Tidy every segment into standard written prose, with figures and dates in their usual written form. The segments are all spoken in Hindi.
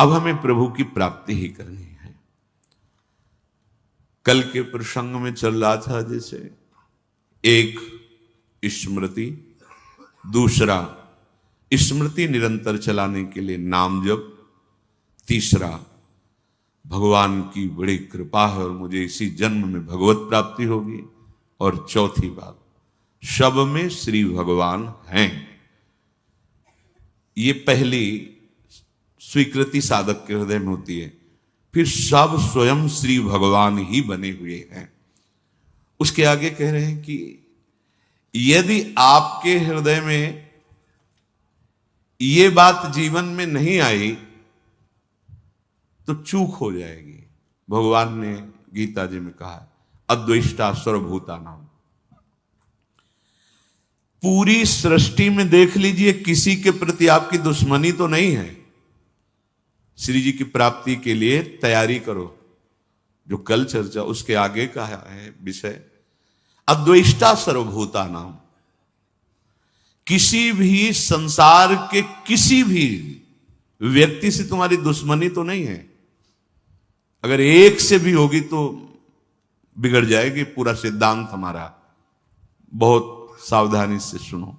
अब हमें प्रभु की प्राप्ति ही करनी है। कल के प्रसंग में चल रहा था जैसे एक स्मृति, दूसरा स्मृति निरंतर चलाने के लिए नाम जप, तीसरा भगवान की बड़ी कृपा है और मुझे इसी जन्म में भगवत प्राप्ति होगी, और चौथी बात सब में श्री भगवान हैं। ये पहली स्वीकृति साधक के हृदय में होती है। फिर सब स्वयं श्री भगवान ही बने हुए हैं। उसके आगे कह रहे हैं कि यदि आपके हृदय में ये बात जीवन में नहीं आई तो चूक हो जाएगी। भगवान ने गीता जी में कहा है अद्वेष्टा सर्वभूतानां। पूरी सृष्टि में देख लीजिए, किसी के प्रति आपकी दुश्मनी तो नहीं है। श्री जी की प्राप्ति के लिए तैयारी करो। जो कल चर्चा उसके आगे का है विषय अद्वेष्टा सर्वभूतानां। किसी भी संसार के किसी भी व्यक्ति से तुम्हारी दुश्मनी तो नहीं है। अगर एक से भी होगी तो बिगड़ जाएगी पूरा सिद्धांत हमारा। बहुत सावधानी से सुनो।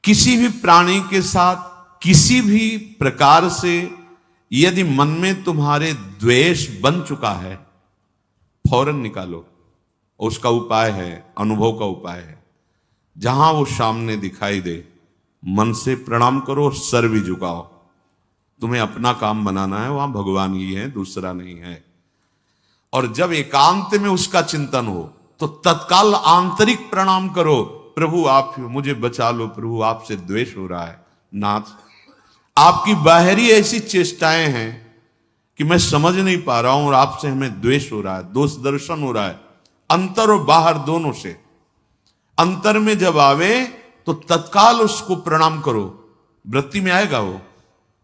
किसी भी प्राणी के साथ किसी भी प्रकार से यदि मन में तुम्हारे द्वेष बन चुका है, फौरन निकालो। उसका उपाय है, अनुभव का उपाय है। जहां वो सामने दिखाई दे मन से प्रणाम करो, सर भी झुकाओ। तुम्हें अपना काम बनाना है, वहां भगवान ही है, दूसरा नहीं है। और जब एकांत में उसका चिंतन हो तो तत्काल आंतरिक प्रणाम करो, प्रभु आप मुझे बचा लो, प्रभु आपसे द्वेष हो रहा है। नाथ, आपकी बाहरी ऐसी चेष्टाएं हैं कि मैं समझ नहीं पा रहा हूं और आपसे हमें द्वेष हो रहा है, दोष दर्शन हो रहा है, अंतर और बाहर दोनों से। अंतर में जब आवे तो तत्काल उसको प्रणाम करो। वृत्ति में आएगा वो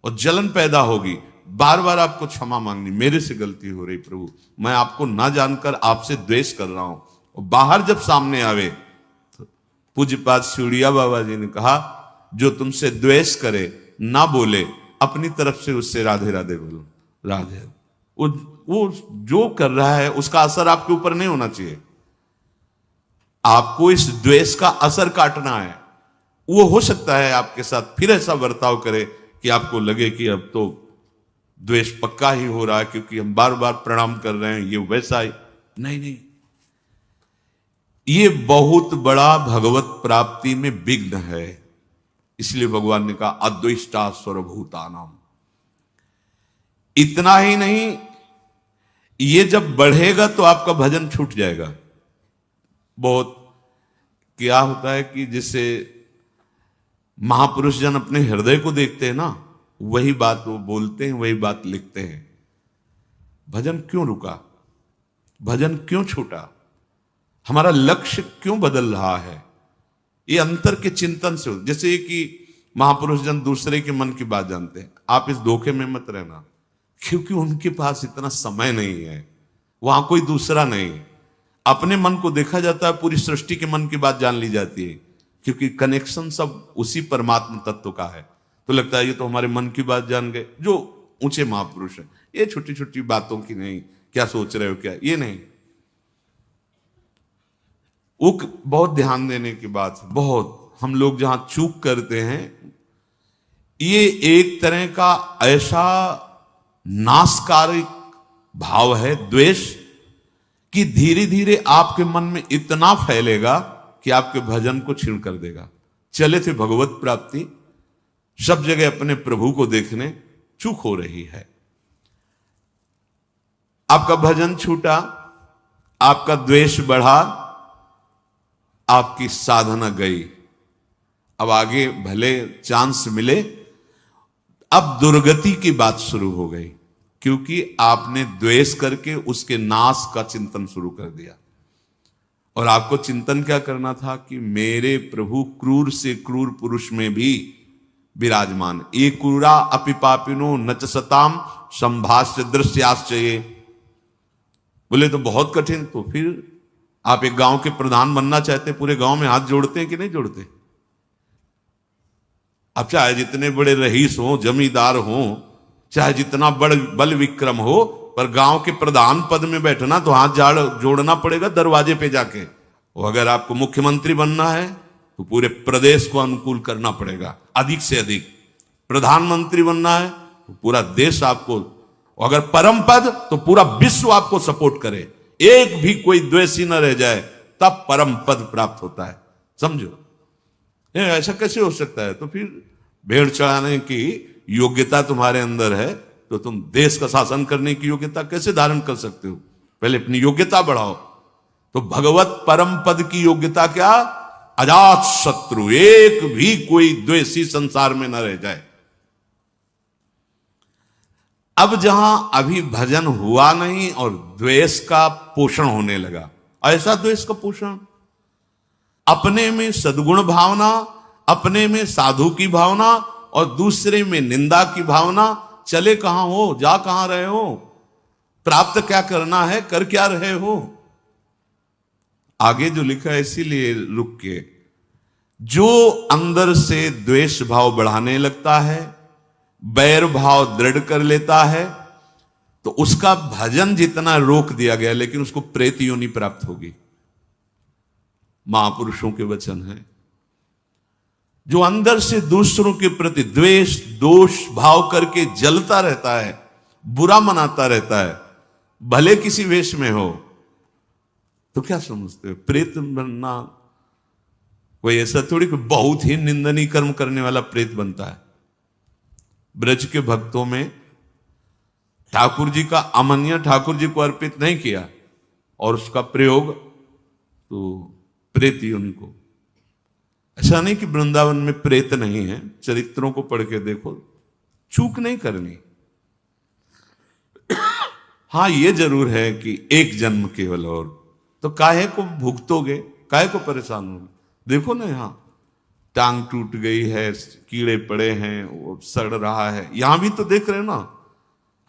और जलन पैदा होगी। बार बार आपको क्षमा मांगनी, मेरे से गलती हो रही प्रभु, मैं आपको ना जानकर आपसे द्वेष कर रहा हूं। और बाहर जब सामने आवे तो पूज्यपाद सिउड़िया बाबा जी ने कहा जो तुमसे द्वेष करे ना बोले, अपनी तरफ से उससे राधे राधे बोलो। राधे वो जो कर रहा है उसका असर आपके ऊपर नहीं होना चाहिए। आपको इस द्वेष का असर काटना है। वो हो सकता है आपके साथ फिर ऐसा बर्ताव करे कि आपको लगे कि अब तो द्वेष पक्का ही हो रहा है क्योंकि हम बार बार प्रणाम कर रहे हैं, ये वैसा ही नहीं। ये बहुत बड़ा भगवत प्राप्ति में विघ्न है। इसलिए भगवान ने कहा अद्वेष्टा सर्वभूतानां। इतना ही नहीं, ये जब बढ़ेगा तो आपका भजन छूट जाएगा। बहुत क्या होता है कि जैसे महापुरुष जन अपने हृदय को देखते हैं ना, वही बात वो बोलते हैं, वही बात लिखते हैं। भजन क्यों रुका, भजन क्यों छूटा, हमारा लक्ष्य क्यों बदल रहा है, ये अंतर के चिंतन से। जैसे कि महापुरुष जन दूसरे के मन की बात जानते हैं, आप इस धोखे में मत रहना, क्योंकि उनके पास इतना समय नहीं है, वहां कोई दूसरा नहीं। अपने मन को देखा जाता है, पूरी सृष्टि के मन की बात जान ली जाती है, क्योंकि कनेक्शन सब उसी परमात्मा तत्व का है। तो लगता है ये तो हमारे मन की बात जान गए, जो ऊंचे महापुरुष हैं। ये छोटी छोटी बातों की नहीं, क्या सोच रहे हो क्या, ये नहीं। वो बहुत ध्यान देने की बात है। बहुत हम लोग जहां चूक करते हैं, ये एक तरह का ऐसा नाशकारी भाव है द्वेष कि धीरे धीरे आपके मन में इतना फैलेगा कि आपके भजन को छीण कर देगा। चले थे भगवत प्राप्ति, सब जगह अपने प्रभु को देखने, चूक हो रही है। आपका भजन छूटा, आपका द्वेष बढ़ा, आपकी साधना गई। अब आगे भले चांस मिले, अब दुर्गति की बात शुरू हो गई, क्योंकि आपने द्वेष करके उसके नाश का चिंतन शुरू कर दिया। और आपको चिंतन क्या करना था कि मेरे प्रभु क्रूर से क्रूर पुरुष में भी विराजमान। ये क्रूरा अपि पापिनो नच सताम संभाष्य दृश्याश्चये। बोले तो बहुत कठिन। तो फिर आप एक गांव के प्रधान बनना चाहते, पूरे गांव में हाथ जोड़ते हैं कि नहीं जोड़ते? अब चाहे जितने बड़े रईस हो, जमींदार हो, चाहे जितना बड़ बल विक्रम हो, पर गांव के प्रधान पद में बैठना तो हाथ जोड़ना पड़ेगा दरवाजे पे जाके। और अगर आपको मुख्यमंत्री बनना है तो पूरे प्रदेश को अनुकूल करना पड़ेगा अधिक से अधिक। प्रधानमंत्री बनना है तो पूरा देश आपको, अगर परम पद तो पूरा विश्व आपको सपोर्ट करे, एक भी कोई द्वेषी न रह जाए, तब परम पद प्राप्त होता है। समझो, ऐसा कैसे हो सकता है? तो फिर भेड़ चढ़ाने की योग्यता तुम्हारे अंदर है तो तुम देश का शासन करने की योग्यता कैसे धारण कर सकते हो? पहले अपनी योग्यता बढ़ाओ। तो भगवत परम पद की योग्यता क्या? अजात शत्रु, एक भी कोई द्वेषी संसार में न रह जाए। अब जहां अभी भजन हुआ नहीं और द्वेष का पोषण होने लगा, ऐसा द्वेष का पोषण, अपने में सद्गुण भावना, अपने में साधु की भावना और दूसरे में निंदा की भावना, चले कहां हो, जा कहां रहे हो, प्राप्त क्या करना है, कर क्या रहे हो? आगे जो लिखा है इसीलिए रुक के, जो अंदर से द्वेष भाव बढ़ाने लगता है, बैर भाव दृढ़ कर लेता है, तो उसका भजन जितना रोक दिया गया, लेकिन उसको प्रेत योनि प्राप्त होगी। महापुरुषों के वचन है। जो अंदर से दूसरों के प्रति द्वेष दोष भाव करके जलता रहता है, बुरा मनाता रहता है, भले किसी वेश में हो, तो क्या समझते हो? प्रेत बनना कोई ऐसा थोड़ी कि बहुत ही निंदनीय कर्म करने वाला प्रेत बनता है। ब्रज के भक्तों में ठाकुर जी का अमन्य ठाकुर जी को अर्पित नहीं किया और उसका प्रयोग तो प्रेत योनि को। ऐसा नहीं कि वृंदावन में प्रेत नहीं है, चरित्रों को पढ़ के देखो, चूक नहीं करनी। हां, ये जरूर है कि एक जन्म केवल, और तो काहे को भुगतोगे, काहे को परेशान होगे? देखो ना, यहां टांग टूट गई है, कीड़े पड़े हैं, वो सड़ रहा है, यहां भी तो देख रहे हो ना।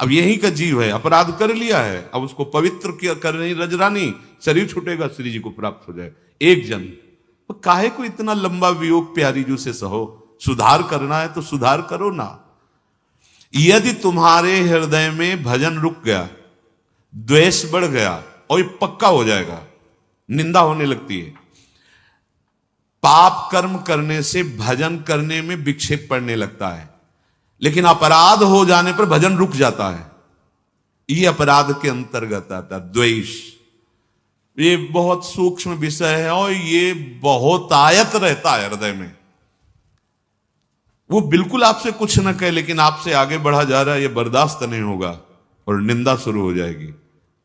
अब यही का जीव है, अपराध कर लिया है, अब उसको पवित्र किया कर रही रजरानी, शरीर छूटेगा, श्री जी को प्राप्त हो जाए एक जन्म। तो काहे को इतना लंबा वियोग प्यारी जू से सहो? सुधार करना है तो सुधार करो ना। यदि तुम्हारे हृदय में भजन रुक गया, द्वेष बढ़ गया, और ये पक्का हो जाएगा, निंदा होने लगती है। पाप कर्म करने से भजन करने में विक्षेप पड़ने लगता है, लेकिन अपराध हो जाने पर भजन रुक जाता है। ये अपराध के अंतर्गत आता है द्वेष। ये बहुत सूक्ष्म विषय है और ये बहुत आयत रहता है हृदय में। वो बिल्कुल आपसे कुछ न कहे, लेकिन आपसे आगे बढ़ा जा रहा है, ये बर्दाश्त नहीं होगा और निंदा शुरू हो जाएगी।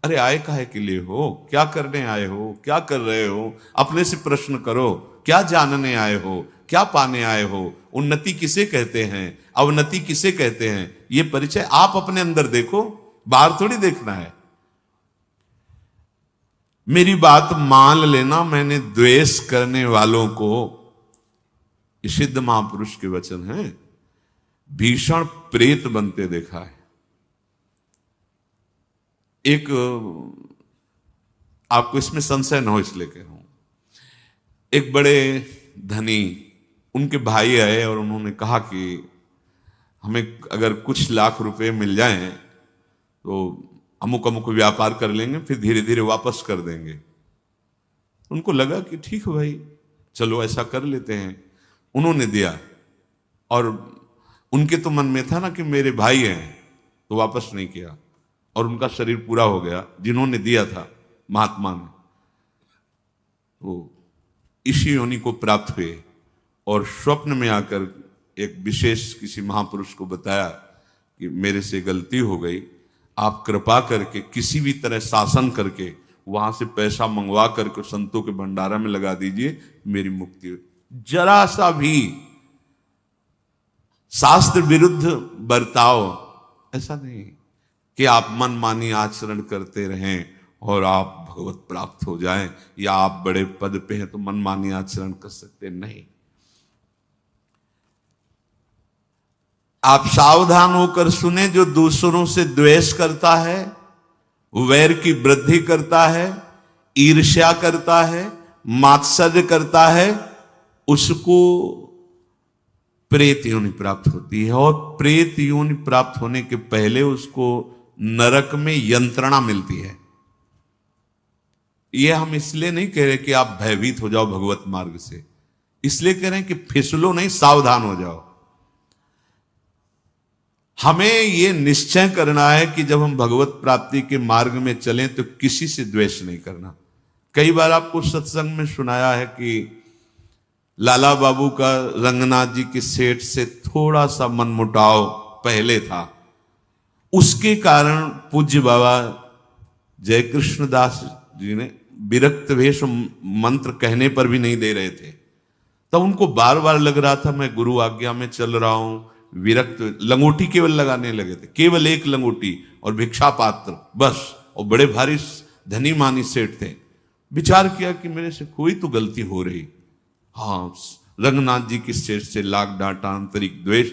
अरे आए काहे के लिए हो? क्या करने आए हो? क्या कर रहे हो? अपने से प्रश्न करो, क्या जानने आए हो? क्या पाने आए हो? उन्नति किसे कहते हैं, अवनति किसे कहते हैं? ये परिचय आप अपने अंदर देखो, बाहर थोड़ी देखना है। मेरी बात मान लेना, मैंने द्वेष करने वालों को, सिद्ध महापुरुष के वचन हैं, भीषण प्रेत बनते देखा है। एक, आपको इसमें संशय न हो इसलिए कह रहा हूं, एक बड़े धनी, उनके भाई आए और उन्होंने कहा कि हमें अगर कुछ लाख रुपए मिल जाएं तो अमुक अमुक व्यापार कर लेंगे, फिर धीरे धीरे वापस कर देंगे। उनको लगा कि ठीक है भाई, चलो ऐसा कर लेते हैं। उन्होंने दिया और उनके तो मन में था ना कि मेरे भाई हैं, तो वापस नहीं किया और उनका शरीर पूरा हो गया। जिन्होंने दिया था महात्मा ने, वो इसी योनि को प्राप्त हुए और स्वप्न में आकर एक विशेष किसी महापुरुष को बताया कि मेरे से गलती हो गई, आप कृपा करके किसी भी तरह शासन करके वहां से पैसा मंगवा करके संतों के भंडारा में लगा दीजिए, मेरी मुक्ति। जरा सा भी शास्त्र विरुद्ध बर्ताव, ऐसा नहीं कि आप मनमानी आचरण करते रहें और आप भगवत प्राप्त हो जाएं, या आप बड़े पद पे हैं तो मनमानी आचरण कर सकते नहीं। आप सावधान होकर सुने, जो दूसरों से द्वेष करता है, वैर की वृद्धि करता है, ईर्ष्या करता है, मात्सर्य करता है, उसको प्रेत योनि प्राप्त होती है, और प्रेत योनि प्राप्त होने के पहले उसको नरक में यंत्रणा मिलती है। यह हम इसलिए नहीं कह रहे कि आप भयभीत हो जाओ भगवत मार्ग से, इसलिए कह रहे हैं कि फिसलो नहीं, सावधान हो जाओ। हमें यह निश्चय करना है कि जब हम भगवत प्राप्ति के मार्ग में चलें तो किसी से द्वेष नहीं करना। कई बार आपको सत्संग में सुनाया है कि लाला बाबू का रंगनाथ जी के सेठ से थोड़ा सा मनमुटाव पहले था, उसके कारण पूज्य बाबा जय कृष्ण दास जी ने विरक्त वेश मंत्र कहने पर भी नहीं दे रहे थे। तब उनको बार बार लग रहा था मैं गुरु आज्ञा में चल रहा हूं, विरक्त लंगोटी केवल लगाने लगे थे, केवल एक लंगोटी और भिक्षा पात्र बस, और बड़े भारी धनी मानी सेठ थे। विचार किया कि मेरे से कोई तो गलती हो रही। हाँ, रंगनाथ जी की सेठ से लाख डांटा, आंतरिक द्वेष,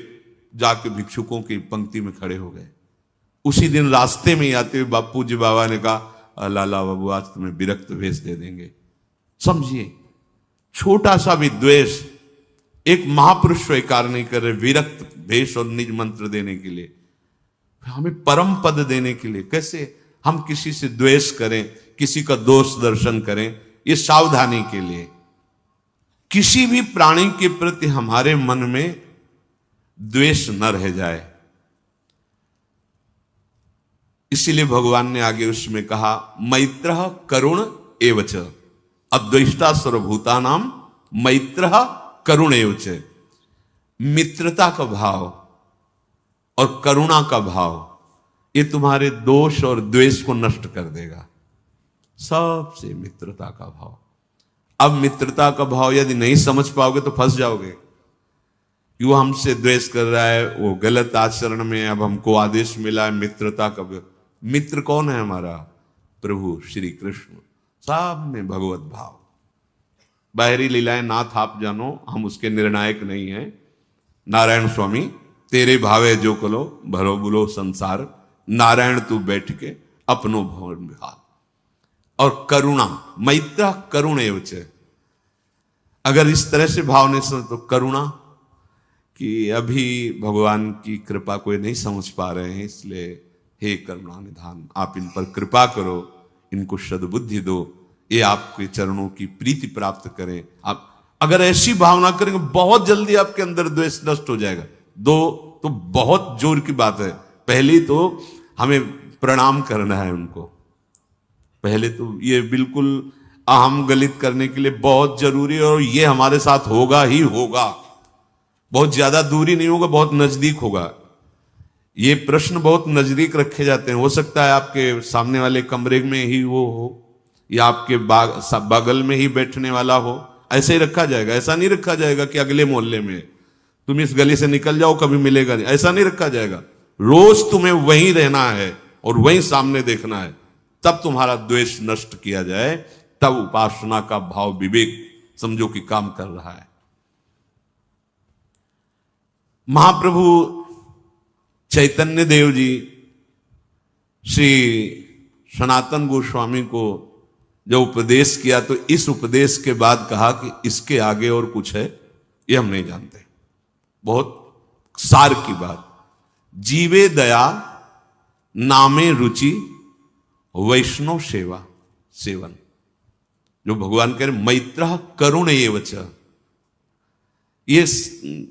जाके भिक्षुकों की पंक्ति में खड़े हो गए। उसी दिन रास्ते में ही आते हुए बापू जी बाबा ने कहा लाला बाबू आज तुम्हें विरक्त वेश दे देंगे। समझिए, छोटा सा भी द्वेष एक महापुरुष स्वीकार नहीं कर रहे, विरक्त वेश और निज मंत्र देने के लिए, हमें परम पद देने के लिए। कैसे हम किसी से द्वेष करें, किसी का दोष दर्शन करें, ये सावधानी के लिए। किसी भी प्राणी के प्रति हमारे मन में द्वेष न रह जाए, इसीलिए भगवान ने आगे उसमें कहा मैत्रः करुण एवच, अद्वेष्टा सर्वभूतानां मैत्रः करुण एवच। मित्रता का भाव और करुणा का भाव ये तुम्हारे दोष और द्वेष को नष्ट कर देगा। सबसे मित्रता का भाव। अब मित्रता का भाव यदि नहीं समझ पाओगे तो फंस जाओगे। वो हमसे द्वेष कर रहा है, वो गलत आचरण में, अब हमको आदेश मिला है मित्रता का। मित्र कौन है हमारा? प्रभु श्री कृष्ण। सब में भगवत भाव। बाहरी लीलाएं नाथ आप जानो, हम उसके निर्णायक नहीं हैं। नारायण स्वामी तेरे भावे जो कलो भरो बुलो संसार, नारायण तू बैठ के अपनो भवन विहार। और करुणा, मैत्र करुण एवच। अगर इस तरह से भाव नहीं समझ तो करुणा कि अभी भगवान की कृपा कोई नहीं समझ पा रहे हैं, इसलिए हे करुणा निधान आप इन पर कृपा करो, इनको सद्बुद्धि दो, ये आपके चरणों की प्रीति प्राप्त करें। आप अगर ऐसी भावना करेंगे बहुत जल्दी आपके अंदर द्वेष नष्ट हो जाएगा। दो तो बहुत जोर की बात है। पहली तो हमें प्रणाम करना है उनको। पहले तो ये बिल्कुल अहम गलित करने के लिए बहुत जरूरी है, और ये हमारे साथ होगा ही होगा। बहुत ज्यादा दूरी नहीं होगा, बहुत नजदीक होगा। ये प्रश्न बहुत नजदीक रखे जाते हैं। हो सकता है आपके सामने वाले कमरे में ही वो हो, या आपके बगल में ही बैठने वाला हो, ऐसे ही रखा जाएगा। ऐसा नहीं रखा जाएगा कि अगले मोहल्ले में, तुम इस गली से निकल जाओ कभी मिलेगा नहीं, ऐसा नहीं रखा जाएगा। रोज तुम्हें वहीं रहना है और वहीं सामने देखना है, तब तुम्हारा द्वेष नष्ट किया जाए, तब उपासना का भाव विवेक समझो कि काम कर रहा है। महाप्रभु चैतन्य देव जी श्री सनातन गोस्वामी को जब उपदेश किया तो इस उपदेश के बाद कहा कि इसके आगे और कुछ है ये हम नहीं जानते। बहुत सार की बात। जीवे दया नामे रुचि वैष्णव सेवा सेवन। जो भगवान कह रहे मैत्र करुण एवच, ये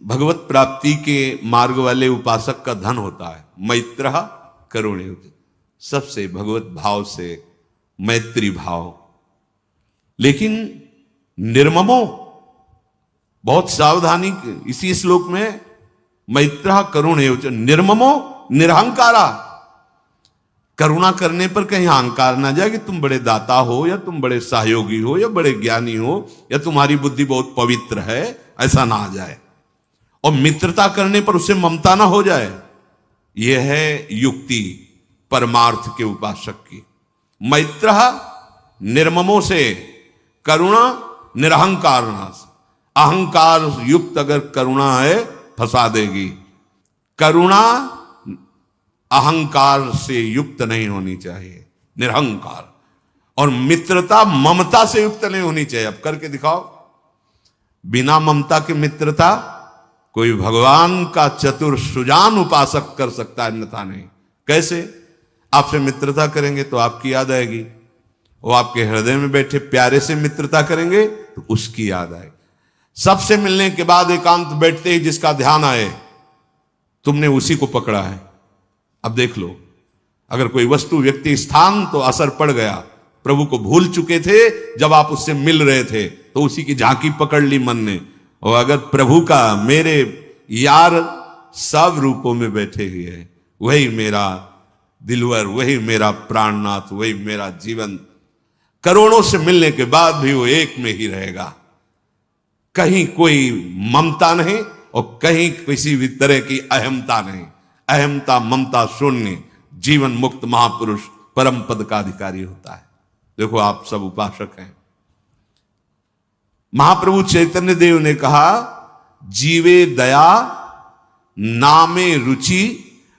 भगवत प्राप्ति के मार्ग वाले उपासक का धन होता है। मैत्र करुण एवच, सबसे भगवत भाव से मैत्री भाव। लेकिन निर्ममो, बहुत सावधानी इसी श्लोक में मैत्र करुण एवच, निर्ममो निरहंकारा। करुणा करने पर कहीं अहंकार ना जाए कि तुम बड़े दाता हो, या तुम बड़े सहयोगी हो, या बड़े ज्ञानी हो, या तुम्हारी बुद्धि बहुत पवित्र है, ऐसा ना आ जाए। और मित्रता करने पर उसे ममता ना हो जाए। यह है युक्ति परमार्थ के उपासक की। मैत्र निर्ममों से, करुणा निरहंकार नाश। अहंकार युक्त अगर करुणा है फंसा देगी। करुणा अहंकार से युक्त नहीं होनी चाहिए, निरहंकार। और मित्रता ममता से युक्त नहीं होनी चाहिए। अब करके दिखाओ। बिना ममता के मित्रता कोई भगवान का चतुर सुजान उपासक कर सकता है, अन्यथा नहीं। कैसे? आपसे मित्रता करेंगे तो आपकी याद आएगी, वो आपके हृदय में बैठे प्यारे से मित्रता करेंगे तो उसकी याद आएगी। सबसे मिलने के बाद एकांत बैठते ही जिसका ध्यान आए, तुमने उसी को पकड़ा है। अब देख लो, अगर कोई वस्तु, व्यक्ति, स्थान तो असर पड़ गया, प्रभु को भूल चुके थे जब आप उससे मिल रहे थे तो उसी की झांकी पकड़ ली मन ने। और अगर प्रभु का, मेरे यार सब रूपों में बैठे हुए हैं, वही मेरा दिलवर, वही मेरा प्राणनाथ, वही मेरा जीवन, करोड़ों से मिलने के बाद भी वो एक में ही रहेगा। कहीं कोई ममता नहीं और कहीं किसी भी तरह की अहमता नहीं। अहमता ममता शून्य जीवन मुक्त महापुरुष परम पद का अधिकारी होता है। देखो, आप सब उपासक हैं। महाप्रभु चैतन्य देव ने कहा, जीवे दया नामे रुचि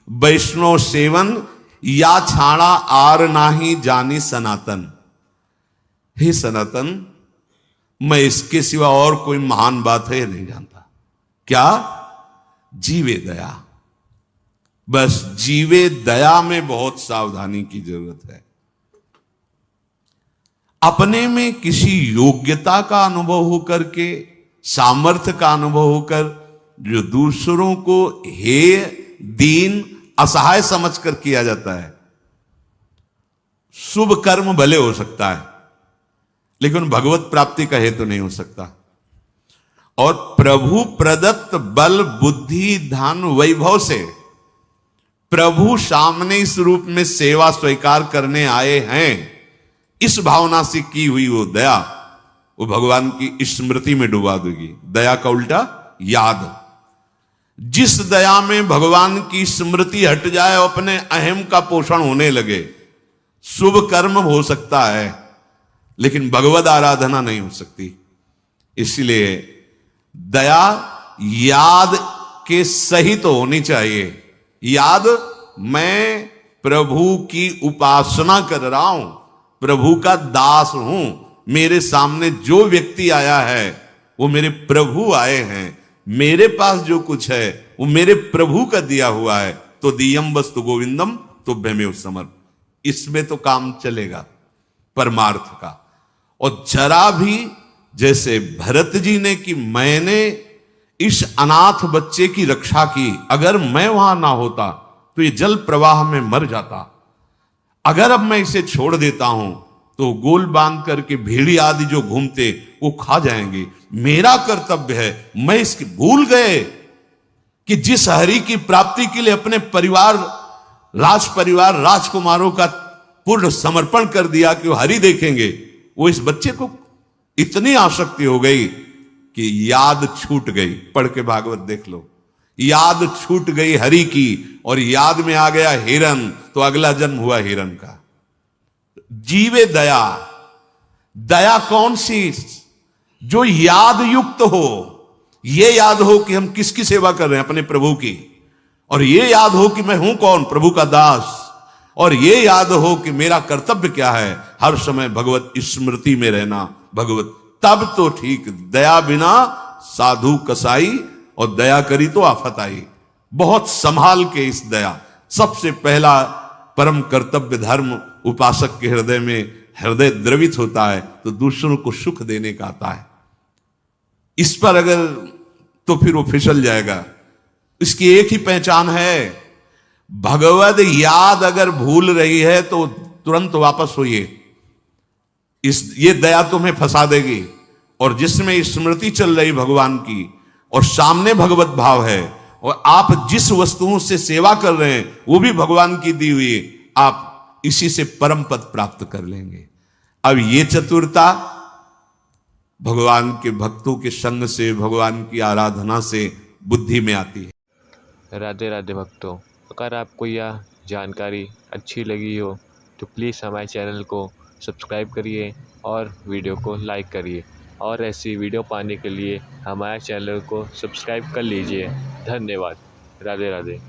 वैष्णव सेवन या छाड़ा आर नाही जानी सनातन। हे सनातन, मैं इसके सिवा और कोई महान बात है नहीं जानता। क्या? जीवे दया। बस जीवे दया में बहुत सावधानी की जरूरत है। अपने में किसी योग्यता का अनुभव होकर के, सामर्थ्य का अनुभव होकर, जो दूसरों को हेय, दीन, असहाय समझकर किया जाता है, शुभ कर्म भले हो सकता है लेकिन भगवत प्राप्ति का हेतु नहीं हो सकता। और प्रभु प्रदत्त बल, बुद्धि, धन, वैभव से प्रभु सामने इस रूप में सेवा स्वीकार करने आए हैं, इस भावना से की हुई वो दया, वो भगवान की स्मृति में डुबा देगी। दया का उल्टा याद। जिस दया में भगवान की स्मृति हट जाए, अपने अहम का पोषण होने लगे, शुभ कर्म हो सकता है लेकिन भगवद आराधना नहीं हो सकती। इसलिए दया याद के सहित तो होनी चाहिए। याद, मैं प्रभु की उपासना कर रहा हूं, प्रभु का दास हूं, मेरे सामने जो व्यक्ति आया है वो मेरे प्रभु आए हैं, मेरे पास जो कुछ है वो मेरे प्रभु का दिया हुआ है, तो दियम वस्तु गोविंदम तुभ्यमेव समर्प। इसमें तो काम चलेगा परमार्थ का। और जरा भी, जैसे भरत जी ने कि मैंने इस अनाथ बच्चे की रक्षा की, अगर मैं वहां ना होता तो ये जल प्रवाह में मर जाता, अगर अब मैं इसे छोड़ देता हूं तो गोल बांध करके भेड़ी आदि जो घूमते वो खा जाएंगे, मेरा कर्तव्य है। मैं इसकी भूल गए कि जिस हरि की प्राप्ति के लिए अपने परिवार, राज परिवार, राजकुमारों का पूर्ण समर्पण कर दिया कि वो हरि देखेंगे, वो इस बच्चे को इतनी आसक्ति हो गई कि याद छूट गई। पढ़ के भागवत देख लो, याद छूट गई हरि की और याद में आ गया हिरन, तो अगला जन्म हुआ हिरन का। जीवे दया। दया कौन सी? जो याद युक्त हो, ये याद हो कि हम किसकी सेवा कर रहे हैं, अपने प्रभु की, और ये याद हो कि मैं हूं कौन, प्रभु का दास, और ये याद हो कि मेरा कर्तव्य क्या है, हर समय भगवत स्मृति में रहना। भगवत, तब तो ठीक। दया बिना साधु कसाई, और दया करी तो आफत आई। बहुत संभाल के इस दया। सबसे पहला परम कर्तव्य धर्म उपासक के हृदय में हृदय द्रवित होता है तो दूसरों को सुख देने का आता है। इस पर अगर, तो फिर वो फिसल जाएगा। इसकी एक ही पहचान है, भगवद याद अगर भूल रही है तो तुरंत वापस होइए। ये दया तुम्हें फंसा देगी। और जिसमें स्मृति चल रही भगवान की और सामने भगवत भाव है, और आप जिस वस्तुओं से सेवा कर रहे हैं वो भी भगवान की दी हुई, आप इसी से परम पद प्राप्त कर लेंगे। अब ये चतुरता भगवान के भक्तों के संग से, भगवान की आराधना से बुद्धि में आती है। राधे राधे भक्तों, अगर आपको यह जानकारी अच्छी लगी हो तो प्लीज़ हमारे चैनल को सब्सक्राइब करिए और वीडियो को लाइक करिए, और ऐसी वीडियो पाने के लिए हमारे चैनल को सब्सक्राइब कर लीजिए। धन्यवाद। राधे राधे।